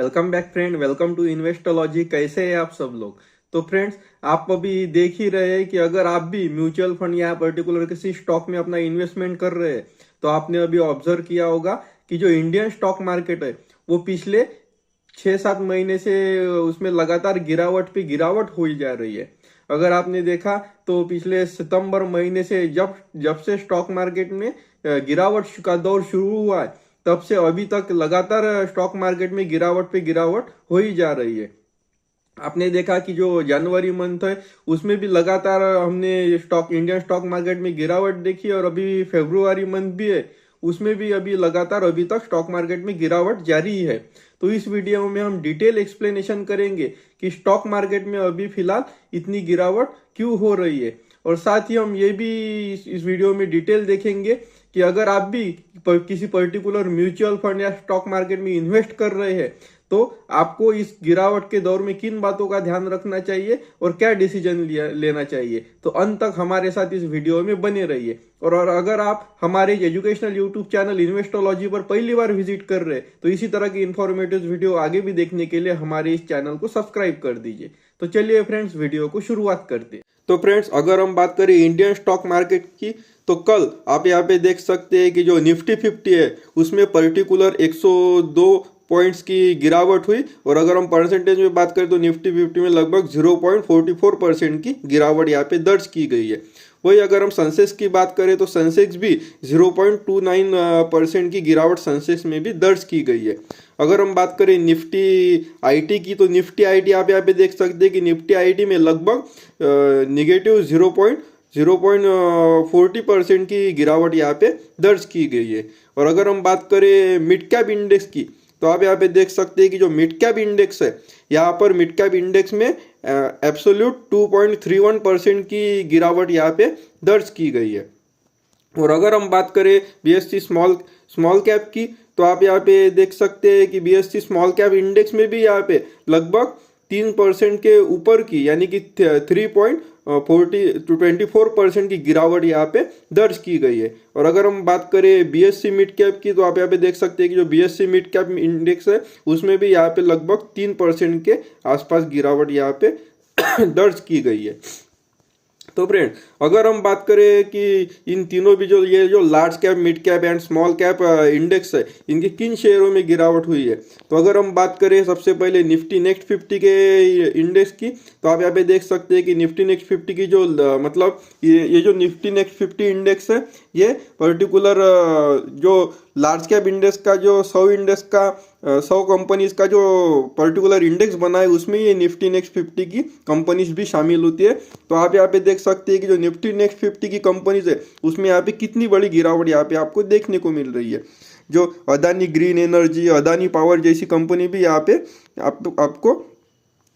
Welcome back friend, welcome to Investology. कैसे हैं आप सब लोग। तो फ्रेंड्स, आप अभी देख ही रहे हैं कि अगर आप भी म्यूचुअल फंड या पर्टिकुलर किसी स्टॉक में अपना इन्वेस्टमेंट कर रहे हैं तो आपने अभी ऑब्जर्व किया होगा कि जो इंडियन स्टॉक मार्केट है वो पिछले 6-7 महीने से उसमें लगातार गिरावट पे गिरावट हो ही जा रही है। अगर आपने देखा तो पिछले सितंबर महीने से जब जब से स्टॉक मार्केट में गिरावट का दौर शुरू हुआ है तब से अभी तक लगातार स्टॉक मार्केट में गिरावट पे गिरावट हो ही जा रही है। आपने देखा कि जो जनवरी मंथ है उसमें भी लगातार हमने इंडियन स्टॉक मार्केट में गिरावट देखी और अभी फरवरी मंथ भी है उसमें भी अभी लगातार अभी तक स्टॉक मार्केट में गिरावट जारी है। तो इस वीडियो में हम डिटेल एक्सप्लेनेशन करेंगे कि स्टॉक मार्केट में अभी फिलहाल इतनी गिरावट क्यों हो रही है, और साथ ही हम ये भी इस वीडियो में डिटेल देखेंगे कि अगर आप भी किसी पर्टिकुलर म्यूचुअल फंड या स्टॉक मार्केट में इन्वेस्ट कर रहे हैं तो आपको इस गिरावट के दौर में किन बातों का ध्यान रखना चाहिए और क्या डिसीजन लेना चाहिए। तो अंत तक हमारे साथ इस वीडियो में बने रहिए। और अगर आप हमारे एजुकेशनल यूट्यूब चैनल इन्वेस्टोलॉजी पर पहली बार विजिट कर रहे हैं तो इसी तरह की इंफॉर्मेटिव वीडियो आगे भी देखने के लिए हमारे इस चैनल को सब्सक्राइब कर दीजिए। तो चलिए फ्रेंड्स, वीडियो को शुरुआत करते हैं। तो फ्रेंड्स, अगर हम बात करें इंडियन स्टॉक मार्केट की तो कल आप यहाँ पे देख सकते हैं कि जो निफ्टी 50 है उसमें पर्टिकुलर 102 पॉइंट्स की गिरावट हुई, और अगर हम परसेंटेज में बात करें तो निफ्टी 50 में लगभग 0.44% की गिरावट यहाँ पे दर्ज की गई है। वही अगर हम सेंसेक्स की बात करें तो सेंसेक्स भी 0.29% की गिरावट सेंसेक्स में भी दर्ज की गई है। अगर हम बात करें निफ्टी आईटी की तो निफ्टी आईटी आप यहाँ पे देख सकते हैं कि निफ्टी आईटी में लगभग निगेटिव 0.40% की गिरावट यहाँ पे दर्ज की गई है। और अगर हम बात करें मिड कैप इंडेक्स की तो आप यहाँ पे देख सकते हैं कि जो मिड कैप इंडेक्स है यहाँ पर मिड कैप इंडेक्स में एब्सोल्यूट 2.31% की गिरावट यहाँ पे दर्ज की गई है। और अगर हम बात करें बीएससी स्मॉल कैप की तो आप यहाँ पे देख सकते हैं कि बीएससी स्मॉल कैप इंडेक्स में भी यहाँ पे लगभग 3% के ऊपर की यानी कि 3.24% की गिरावट यहाँ पे दर्ज की गई है। और अगर हम बात करें बीएससी मिड कैप की तो आप यहाँ पे देख सकते हैं कि जो बीएससी मिड कैप इंडेक्स है उसमें भी यहाँ पे लगभग 3% के आसपास गिरावट यहाँ पे दर्ज की गई है। तो फ्रेंड, अगर हम बात करें कि इन तीनों भी जो large cap mid cap and small cap index है इनके किन शेयरों में गिरावट हुई है, तो अगर हम बात करें सबसे पहले निफ्टी नेक्स्ट 50 के इंडेक्स की तो आप यहाँ पे देख सकते हैं कि निफ्टी नेक्स्ट 50 की जो मतलब ये जो निफ्टी नेक्स्ट 50 इंडेक्स है ये पर्टिकुलर जो लार्ज कैप इंडेक्स का जो 100 कंपनीज का जो पर्टिकुलर इंडेक्स बना है उसमें ये निफ्टी नेक्स्ट 50 की कंपनीज भी शामिल होती है। तो आप यहाँ पे देख सकते हैं कि जो निफ्टी नेक्स्ट 50 की कंपनीज है उसमें यहाँ पे कितनी बड़ी गिरावट यहाँ पे आपको देखने को मिल रही है। जो Adani green energy, Adani power जैसी कंपनी भी यहाँ पे आपको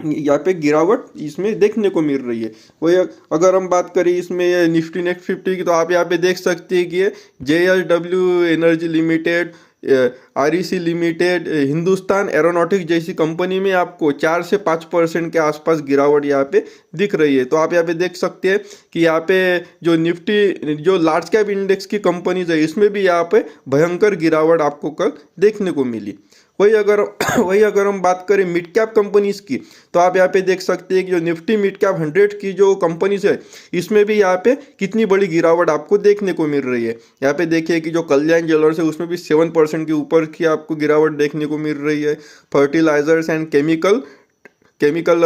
यहाँ पे गिरावट इसमें देखने को मिल रही है। वही अगर हम बात करें इसमें निफ्टी नेक्स्ट 50 की तो आप यहाँ पे देख सकते हैं कि JSW energy limited, REC limited, Hindustan aeronautics जैसी कंपनी में आपको 4 से 5% के आसपास गिरावट यहाँ पे दिख रही है। तो आप यहाँ पे देख सकते हैं कि यहाँ पे जो निफ्टी जो लार्ज कैप इंडेक्स की कंपनीज है इसमें भी यहाँ पे भयंकर गिरावट आपको कल देखने को मिली। वही अगर हम बात करें मिड कैप कंपनीज की तो आप यहाँ पे देख सकते हैं कि जो निफ्टी मिड कैप 100 की जो कंपनीज है इसमें भी यहाँ पे कितनी बड़ी गिरावट आपको देखने को मिल रही है। यहाँ पे देखिए कि जो कल्याण ज्वेलर्स है उसमें भी 7% के ऊपर की आपको गिरावट देखने को मिल रही है। Fertilisers and chemical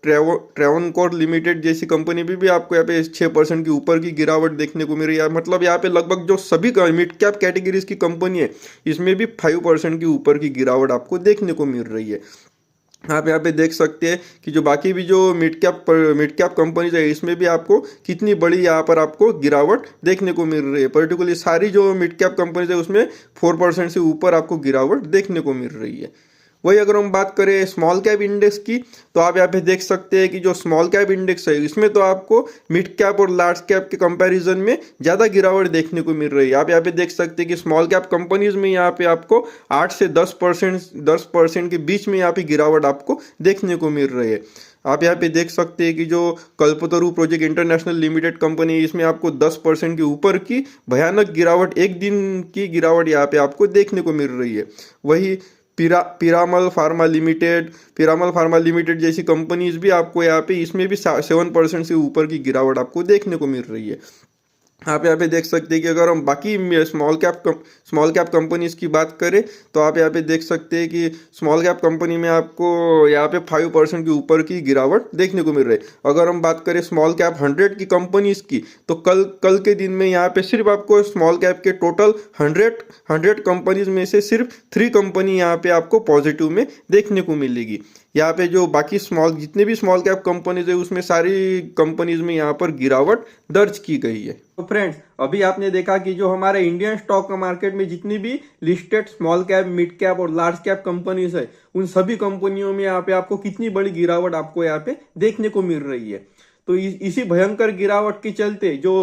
Travancore limited जैसी कंपनी भी आपको यहाँ पे 6% के ऊपर की गिरावट देखने को मिल रही है। मतलब यहाँ पे लगभग जो सभी मिड कैप कैटेगरीज की कंपनी है इसमें भी 5% के ऊपर की गिरावट आपको देखने को मिल रही है। आप यहाँ पे देख सकते हैं कि जो बाकी भी जो मिड कैप कंपनीज है इसमें भी आपको कितनी बड़ी यहाँ पर आपको गिरावट देखने को मिल रही है। पर्टिकुलरली सारी जो मिड कैप कंपनीज है उसमें 4% से ऊपर आपको गिरावट देखने को मिल रही है। वही अगर हम बात करें स्मॉल कैप इंडेक्स की तो आप यहाँ पे देख सकते हैं कि जो स्मॉल कैप इंडेक्स है इसमें तो आपको मिड कैप और लार्ज कैप के कंपैरिजन में ज़्यादा गिरावट देखने को मिल रही है। आप यहाँ पे देख सकते हैं कि स्मॉल कैप कंपनीज में यहाँ पे आपको 8 से 10% के बीच में यहाँ पे गिरावट आपको देखने को मिल रही है। आप यहाँ पे देख सकते हैं कि जो कल्पतरु प्रोजेक्ट इंटरनेशनल लिमिटेड कंपनी है इसमें आपको 10% के ऊपर की भयानक गिरावट, एक दिन की गिरावट यहाँ पे आपको देखने को मिल रही है। वही पिरामल फार्मा लिमिटेड जैसी कंपनीज भी आपको यहाँ पे इसमें भी 7% से ऊपर की गिरावट आपको देखने को मिल रही है। आप यहाँ पे देख सकते हैं कि अगर हम बाकी स्मॉल कैप कंपनीज की बात करें तो आप यहाँ पे देख सकते हैं कि स्मॉल कैप कंपनी में आपको यहाँ पे 5% के ऊपर की गिरावट देखने को मिल रही है। अगर हम बात करें स्मॉल कैप 100 की कंपनीज की तो कल के दिन में यहाँ पे सिर्फ आपको स्मॉल कैप के टोटल 100 कंपनीज में से सिर्फ 3 कंपनी यहाँ पे आपको पॉजिटिव में देखने को मिलेगी। यहाँ पे जो बाकी जितने भी स्मॉल कैप कंपनीज है उसमें सारी कंपनीज में यहाँ पर गिरावट दर्ज की गई है। तो फ्रेंड्स, अभी आपने देखा कि जो हमारे इंडियन स्टॉक मार्केट में जितनी भी listed small cap, mid cap और लार्ज कैप कंपनीज है उन सभी कंपनियों में यहाँ पे आपको कितनी बड़ी गिरावट आपको यहाँ पे देखने को मिल रही है। तो इसी भयंकर गिरावट के चलते जो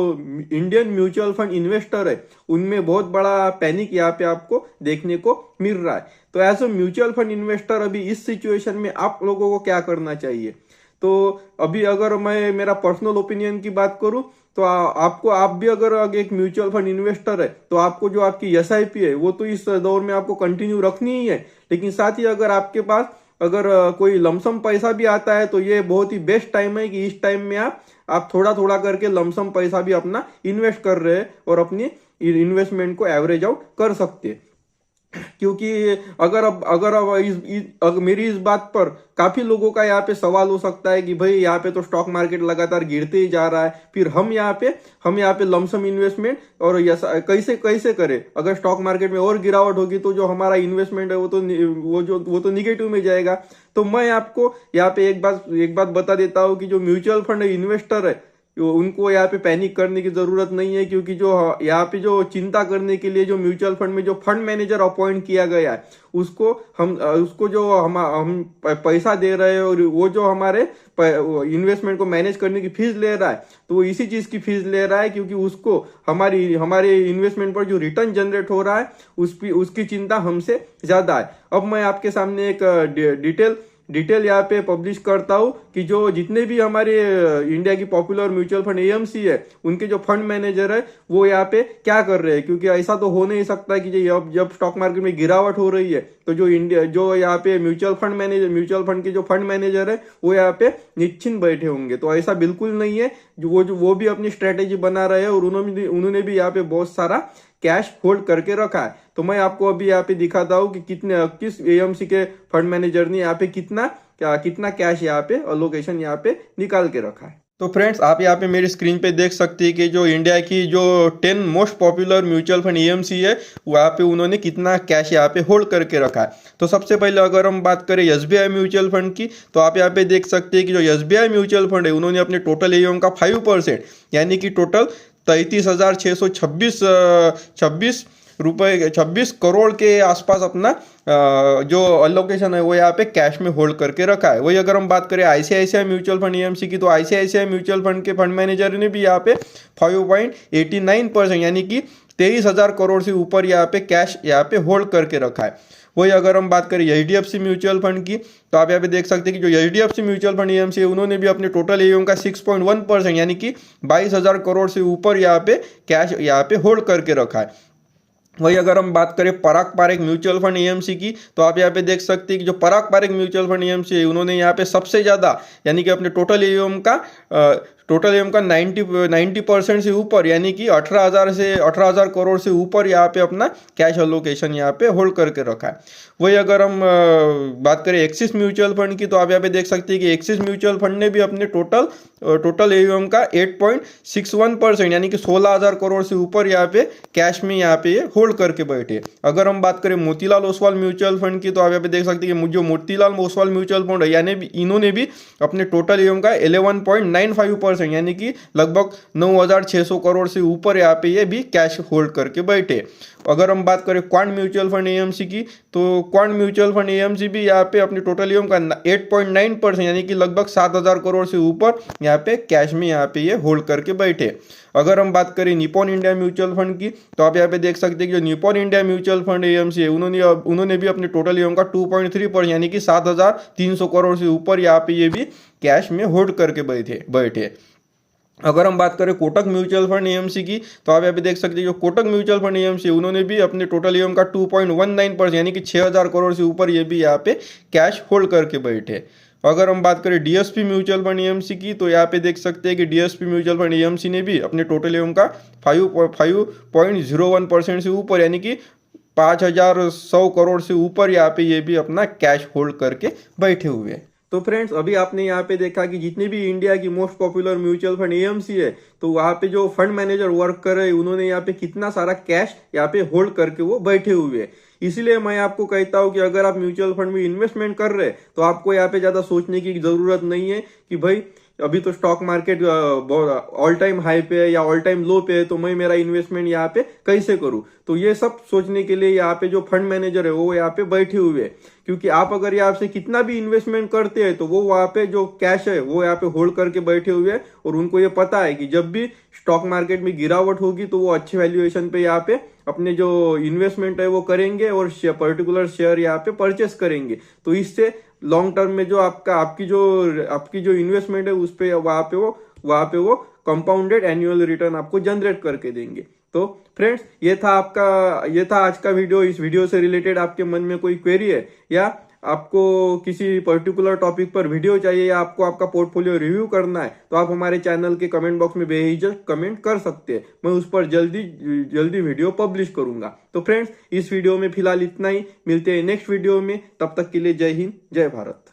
इंडियन म्यूचुअल फंड इन्वेस्टर है उनमें बहुत बड़ा पैनिक यहाँ पे आपको देखने को मिल रहा है। तो as a mutual fund investor अभी इस सिचुएशन में आप लोगों को क्या करना चाहिए? तो अभी अगर मैं मेरा पर्सनल ओपिनियन की बात करूं तो आप भी अगर एक म्यूचुअल फंड इन्वेस्टर है तो आपको जो आपकी एसआईपी है वो तो इस दौर में आपको कंटिन्यू रखनी ही है, लेकिन साथ ही अगर आपके पास अगर कोई लमसम पैसा भी आता है तो ये बहुत ही बेस्ट टाइम है कि इस टाइम में आप थोड़ा थोड़ा करके लमसम पैसा भी अपना इन्वेस्ट कर रहे हैं और अपनी इन्वेस्टमेंट को एवरेज आउट कर सकते हैं। क्योंकि अगर मेरी इस बात पर काफी लोगों का यहाँ पे सवाल हो सकता है कि भाई यहाँ पे तो स्टॉक मार्केट लगातार गिरते ही जा रहा है, फिर हम यहाँ पे लमसम इन्वेस्टमेंट और कैसे करें? अगर स्टॉक मार्केट में और गिरावट होगी तो जो हमारा इन्वेस्टमेंट है वो तो निगेटिव में जाएगा। तो मैं आपको यहाँ पे एक बात बता देता हूँ कि जो म्यूचुअल फंड इन्वेस्टर है उनको यहाँ पे पैनिक करने की जरूरत नहीं है, क्योंकि जो यहाँ पे जो चिंता करने के लिए जो म्यूचुअल फंड में जो फंड मैनेजर अपॉइंट किया गया है उसको जो हम पैसा दे रहे हैं और वो जो हमारे इन्वेस्टमेंट को मैनेज करने की फीस ले रहा है तो वो इसी चीज की फीस ले रहा है, क्योंकि उसको हमारे इन्वेस्टमेंट पर जो रिटर्न जनरेट हो रहा है उसकी चिंता हमसे ज्यादा है। अब मैं आपके सामने एक डिटेल यहाँ पे पब्लिश करता हूँ कि जो जितने भी हमारे इंडिया की पॉपुलर म्यूचुअल फंड एएमसी है उनके जो फंड मैनेजर है वो यहाँ पे क्या कर रहे हैं, क्योंकि ऐसा तो हो नहीं सकता कि जब स्टॉक मार्केट में गिरावट हो रही है तो जो यहाँ पे म्यूचुअल फंड के जो फंड मैनेजर है वो यहाँ पे निश्चिंत बैठे होंगे। तो ऐसा बिल्कुल नहीं है, वो भी अपनी स्ट्रेटेजी बना रहे हैं और उन्होंने भी यहाँ पे बहुत सारा कैश होल्ड करके रखा है। तो मैं आपको अभी यहाँ पे दिखाता हूँ कि किस एएमसी के फंड मैनेजर ने यहाँ पे कितना कैश यहाँ पे अलोकेशन यहाँ पे निकाल के रखा है। तो फ्रेंड्स, आप यहाँ पे मेरी स्क्रीन पे देख सकते हैं कि जो इंडिया की जो 10 most popular mutual fund AMC है वहाँ पे उन्होंने कितना कैश यहाँ पे होल्ड करके रखा है। तो सबसे पहले अगर हम बात करें एसबीआई म्यूचुअल फंड की तो आप यहाँ पे देख सकते हैं कि जो एसबीआई म्यूचुअल फंड है उन्होंने अपने टोटल एयूएम का 5% यानी कि टोटल 33,626 करोड़ के आसपास अपना जो अलोकेशन है वो यहाँ पे कैश में होल्ड करके रखा है। वही अगर हम बात करें आईसीआईसीआई म्यूचुअल फंड एएमसी की तो आईसीआईसीआई म्यूचुअल फंड के फंड मैनेजर ने भी यहाँ पे 5.89% यानी कि 23,000 करोड़ से ऊपर यहाँ पे कैश यहाँ पे होल्ड करके रखा है। वही अगर हम बात करें एचडीएफसी म्यूचुअल फंड की तो आप यहाँ पे देख सकते हैं कि जो एचडीएफसी म्यूचुअल फंड एएमसी है उन्होंने भी अपने टोटल एयूएम का 6.1% यानी कि 22,000 करोड़ से ऊपर यहाँ पे कैश यहाँ पे होल्ड करके रखा है। वही अगर हम बात करें पराग पारेख म्यूचुअल फंड एएमसी की तो आप यहाँ पे देख सकते हैं कि जो पराग पारेख म्यूचुअल फंड एएमसी है उन्होंने यहाँ पे सबसे ज़्यादा यानी कि अपने टोटल एयूएम का 90% से ऊपर यानी कि 18,000 करोड़ से ऊपर यहाँ पे अपना कैश अलोकेशन यहाँ पे होल्ड करके रखा है। वही अगर हम बात करें एक्सिस म्यूचुअल फंड की तो आप यहाँ पे देख सकते हैं कि एक्सिस म्यूचुअल फंड ने भी अपने टोटल एयूएम का 8.61% यानी कि 16,000 करोड़ से ऊपर यहाँ पे कैश में यहाँ पे होल्ड करके बैठे। अगर हम बात करें मोतीलाल ओसवाल म्यूचुअल फंड की तो आप यहाँ पे देख सकते हैं कि जो मोतीलाल ओसवाल म्यूचुअल फंड है यानी इन्होंने भी अपने टोटल एयूएम का 11.95% यानी कि लगभग 9,600 करोड़ से ऊपर यहाँ पे ये भी कैश होल्ड करके बैठे। अगर हम बात करें क्वांट म्यूचुअल फंड एएमसी की तो क्वांट म्यूचुअल फंड एएमसी भी यहाँ पे अपने टोटल एयूएम का 8.9% यानी कि लगभग 7,000 करोड़ से ऊपर यहाँ पे कैश में यहाँ पे ये होल्ड करके बैठे। अगर हम बात करें निपॉन इंडिया म्यूचुअल फंड की तो आप यहाँ पे देख सकते हैं कि जो Nippon India mutual fund AMC है उन्होंने भी अपने टोटल एयूएम का 2.3% यानी कि 7,300 करोड़ से ऊपर यहाँ पे ये भी कैश में होल्ड करके बैठे। अगर हम बात करें कोटक म्यूचुअल फंड एएमसी की, तो आप यहाँ पे देख सकते हैं जो कोटक म्यूचुअल फंड एएमसी उन्होंने भी अपने टोटल ईएम का 2.19% यानी कि 6,000 करोड़ से ऊपर ये भी यहाँ पे कैश होल्ड करके बैठे। अगर हम बात करें डीएसपी म्यूचुअल फंड एएमसी की, तो यहाँ पे देख सकते हैं कि डीएसपी म्यूचुअल फंड एएमसी ने भी अपने टोटल ईएम का 5.01% से ऊपर यानी कि 5,100 करोड़ से ऊपर यहाँ पे ये भी अपना कैश होल्ड करके बैठे हुए हैं। तो फ्रेंड्स, अभी आपने यहाँ पे देखा कि जितनी भी इंडिया की most popular mutual fund AMC है, तो वहाँ पे जो फंड मैनेजर वर्क कर रहे हैं उन्होंने यहाँ पे कितना सारा कैश यहाँ पे होल्ड करके वो बैठे हुए हैं। इसीलिए मैं आपको कहता हूँ कि अगर आप म्यूचुअल फंड में इन्वेस्टमेंट कर रहे हैं तो आपको यहाँ पे ज्यादा सोचने की जरूरत नहीं है कि भाई अभी तो stock market all time high पे है या ऑल टाइम लो पे है, तो मैं मेरा इन्वेस्टमेंट यहाँ पे कैसे करूँ। तो ये सब सोचने के लिए यहाँ पे जो फंड मैनेजर है वो यहाँ पे बैठे हुए हैं, क्योंकि आप अगर यहाँ से कितना भी इन्वेस्टमेंट करते हैं तो वो वहाँ पे जो कैश है वो यहाँ पे होल्ड करके बैठे हुए हैं, और उनको ये पता है कि जब भी स्टॉक मार्केट में गिरावट होगी तो वो अच्छे वैल्यूएशन पे यहाँ पे अपने जो इन्वेस्टमेंट है वो करेंगे और पर्टिकुलर शेयर यहाँ पे परचेस करेंगे। तो इससे लॉन्ग टर्म में जो आपकी जो इन्वेस्टमेंट है उस पे वहाँ पे वो कंपाउंडेड एनुअल रिटर्न आपको जनरेट करके देंगे। तो फ्रेंड्स, ये था आज का वीडियो। इस वीडियो से रिलेटेड आपके मन में कोई क्वेरी है या आपको किसी पर्टिकुलर टॉपिक पर वीडियो चाहिए या आपको आपका पोर्टफोलियो रिव्यू करना है, तो आप हमारे चैनल के कमेंट बॉक्स में बेहिचक कमेंट कर सकते हैं। मैं उस पर जल्दी वीडियो पब्लिश करूंगा। तो फ्रेंड्स, इस वीडियो में फिलहाल इतना ही। मिलते हैं नेक्स्ट वीडियो में, तब तक के लिए जय हिंद, जय भारत।